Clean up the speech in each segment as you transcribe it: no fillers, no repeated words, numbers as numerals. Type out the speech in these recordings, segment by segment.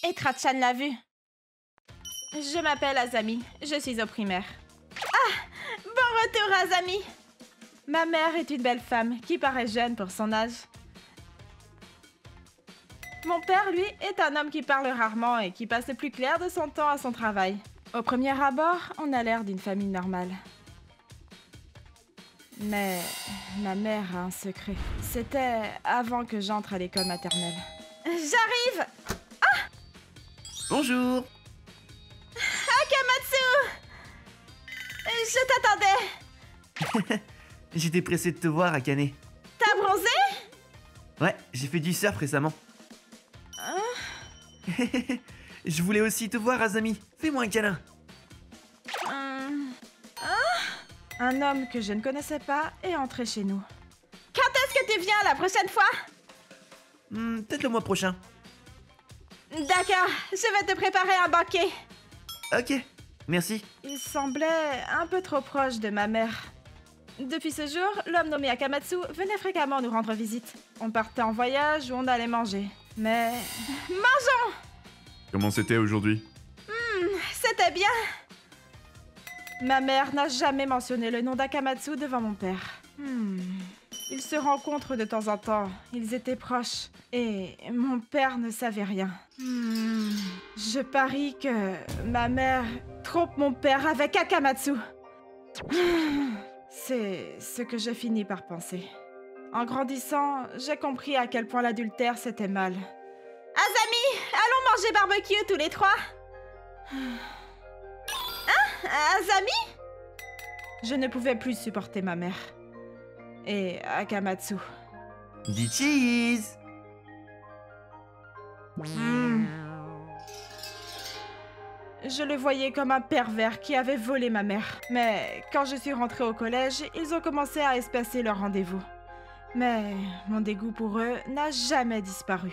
Et Trachan l'a vu. Je m'appelle Azami. Je suis au primaire. Ah! Bon retour, Azami! Ma mère est une belle femme qui paraît jeune pour son âge. Mon père, lui, est un homme qui parle rarement et qui passe le plus clair de son temps à son travail. Au premier abord, on a l'air d'une famille normale. Mais ma mère a un secret. C'était avant que j'entre à l'école maternelle. J'arrive! Ah! Bonjour. Akamatsu! Je t'attendais! J'étais pressé de te voir, Akane. T'as bronzé? Ouais, j'ai fait du surf récemment. Je voulais aussi te voir, Azami. Fais-moi un câlin. Un homme que je ne connaissais pas est entré chez nous. Quand est-ce que tu viens la prochaine fois? Peut-être le mois prochain. D'accord, je vais te préparer un banquet. Ok, merci. Il semblait un peu trop proche de ma mère. Depuis ce jour, l'homme nommé Akamatsu venait fréquemment nous rendre visite. On partait en voyage ou on allait manger. Mais... mangeons! Comment c'était aujourd'hui? C'était bien. Ma mère n'a jamais mentionné le nom d'Akamatsu devant mon père. Ils se rencontrent de temps en temps. Ils étaient proches. Et mon père ne savait rien. Je parie que ma mère trompe mon père avec Akamatsu. C'est ce que je finis par penser. En grandissant, j'ai compris à quel point l'adultère c'était mal. Azami, allons manger barbecue tous les trois. Hein? Azami? Je ne pouvais plus supporter ma mère. Et Akamatsu. Dis cheese. Je le voyais comme un pervers qui avait volé ma mère. Mais quand je suis rentrée au collège, ils ont commencé à espacer leurs rendez-vous. Mais mon dégoût pour eux n'a jamais disparu.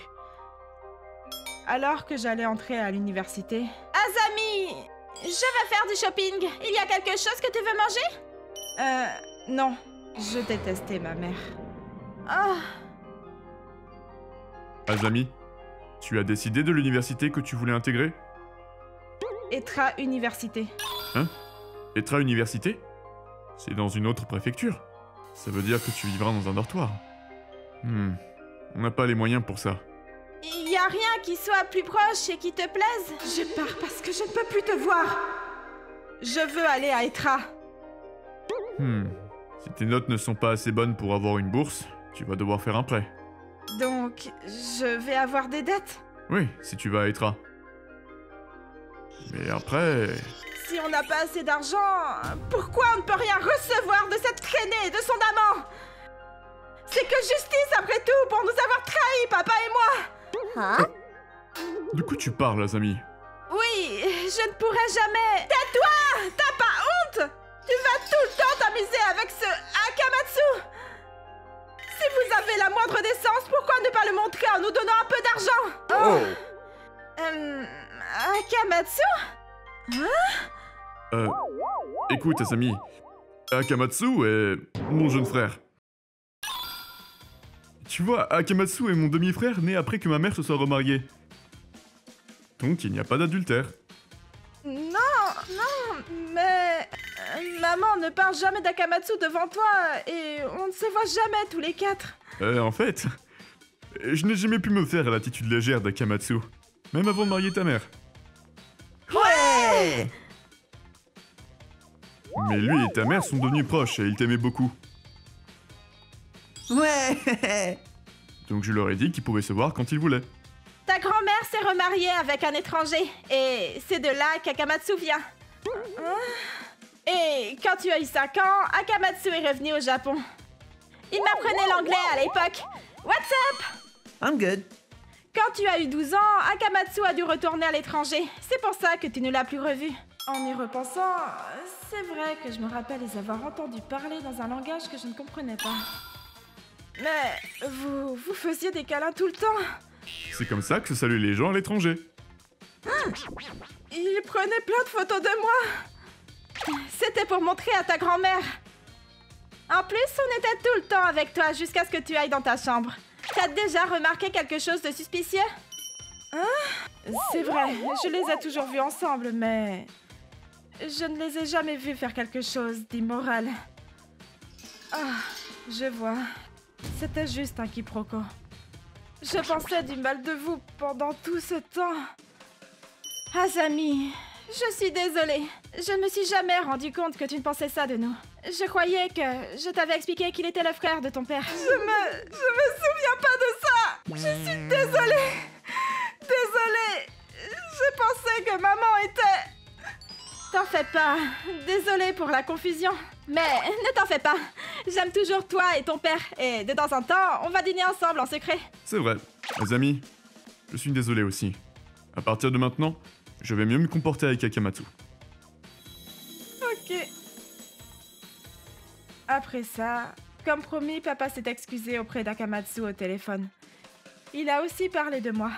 Alors que j'allais entrer à l'université... Azami! Je vais faire du shopping. Il y a quelque chose que tu veux manger? Non. Je détestais ma mère. Ah! Azami, tu as décidé de l'université que tu voulais intégrer? Etra Université. Hein? Etra Université? C'est dans une autre préfecture. Ça veut dire que tu vivras dans un dortoir. On n'a pas les moyens pour ça. Il y a rien qui soit plus proche et qui te plaise? Je pars parce que je ne peux plus te voir. Je veux aller à Etra. Si tes notes ne sont pas assez bonnes pour avoir une bourse, tu vas devoir faire un prêt. Donc, je vais avoir des dettes? Oui, si tu vas à Etra. Mais après... Si on n'a pas assez d'argent, pourquoi on ne peut rien recevoir de cette traînée de son amant? C'est que justice après tout pour nous avoir trahis, papa et moi! Hein? De quoi tu parles, Azami? Oui, je ne pourrai jamais... Tais-toi! T'as pas honte? Tu vas tout le temps t'amuser avec ce Akamatsu! Si vous avez la moindre décence, pourquoi ne pas le montrer en nous donnant un peu d'argent? Akamatsu? Écoute, Azami, Akamatsu est mon jeune frère. Tu vois, Akamatsu est mon demi-frère né après que ma mère se soit remariée. Donc il n'y a pas d'adultère. Non, mais... maman ne parle jamais d'Akamatsu devant toi et on ne se voit jamais tous les quatre. En fait, je n'ai jamais pu me faire à l'attitude légère d'Akamatsu, même avant de marier ta mère. Ouais. Mais lui et ta mère sont devenus proches et ils t'aimaient beaucoup. Ouais. Donc je leur ai dit qu'ils pouvaient se voir quand ils voulaient. Ta grand-mère s'est remariée avec un étranger et c'est de là qu'Akamatsu vient. Et quand tu as eu 5 ans, Akamatsu est revenu au Japon. Il m'apprenait l'anglais à l'époque. What's up? I'm good. Quand tu as eu 12 ans, Akamatsu a dû retourner à l'étranger. C'est pour ça que tu ne l'as plus revu. En y repensant, c'est vrai que je me rappelle les avoir entendus parler dans un langage que je ne comprenais pas. Mais vous faisiez des câlins tout le temps. C'est comme ça que se saluent les gens à l'étranger. Il prenait plein de photos de moi. C'était pour montrer à ta grand-mère. En plus, on était tout le temps avec toi jusqu'à ce que tu ailles dans ta chambre. T'as déjà remarqué quelque chose de suspicieux? C'est vrai, je les ai toujours vus ensemble, mais... je ne les ai jamais vus faire quelque chose d'immoral. Ah, je vois. C'était juste un quiproquo. Je pensais du mal de vous pendant tout ce temps. Azami, je suis désolée. Je ne me suis jamais rendu compte que tu ne pensais ça de nous. Je croyais que je t'avais expliqué qu'il était le frère de ton père. Je me souviens pas de ça. Je suis désolée. Désolée. Je pensais que maman était... T'en fais pas. Désolée pour la confusion. Mais ne t'en fais pas. J'aime toujours toi et ton père. Et de temps en temps, on va dîner ensemble en secret. C'est vrai. Les amis, je suis désolé aussi. À partir de maintenant, je vais mieux me comporter avec Akamatsu. Ok. Après ça, comme promis, papa s'est excusé auprès d'Akamatsu au téléphone. Il a aussi parlé de moi.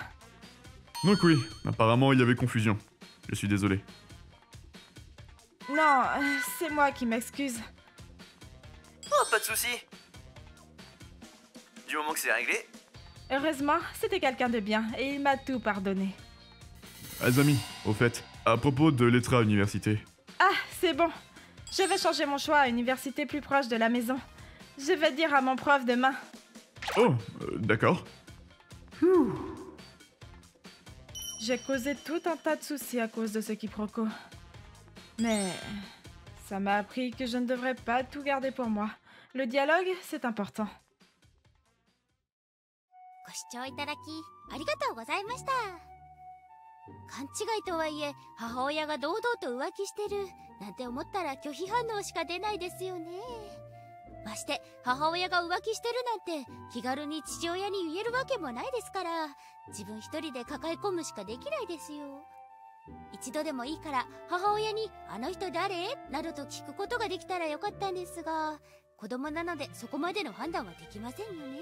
Donc oui, apparemment il y avait confusion. Je suis désolé. Non, c'est moi qui m'excuse. Oh, pas de souci. Du moment que c'est réglé. Heureusement, c'était quelqu'un de bien et il m'a tout pardonné. Azami, au fait, à propos de l'Etra Université. Ah, c'est bon. Je vais changer mon choix à une université plus proche de la maison. Je vais dire à mon prof demain. Oh, d'accord. J'ai causé tout un tas de soucis à cause de ce quiproquo. Mais ça m'a appris que je ne devrais pas tout garder pour moi. Le dialogue, c'est important. ご視聴いただきありがとうございました。勘違いとはいえ母親が堂々と浮気してるなんて思ったら拒否反応しか出ないですよね。まして母親が浮気してるなんて気軽に父親に言えるわけもないですから、自分一人で抱え込むしかできないですよ。一度でもいいから母親に「あの人誰?」などと聞くことができたらよかったんですが、子供なのでそこまでの判断はできませんよね。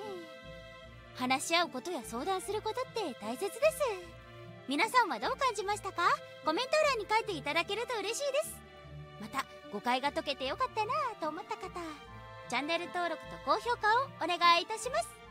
話し合うことや相談することって大切です。皆さんはどう感じましたか？コメント欄に書いていただけると嬉しいです。また誤解が解けてよかったなと思った方、チャンネル登録と高評価をお願いいたします。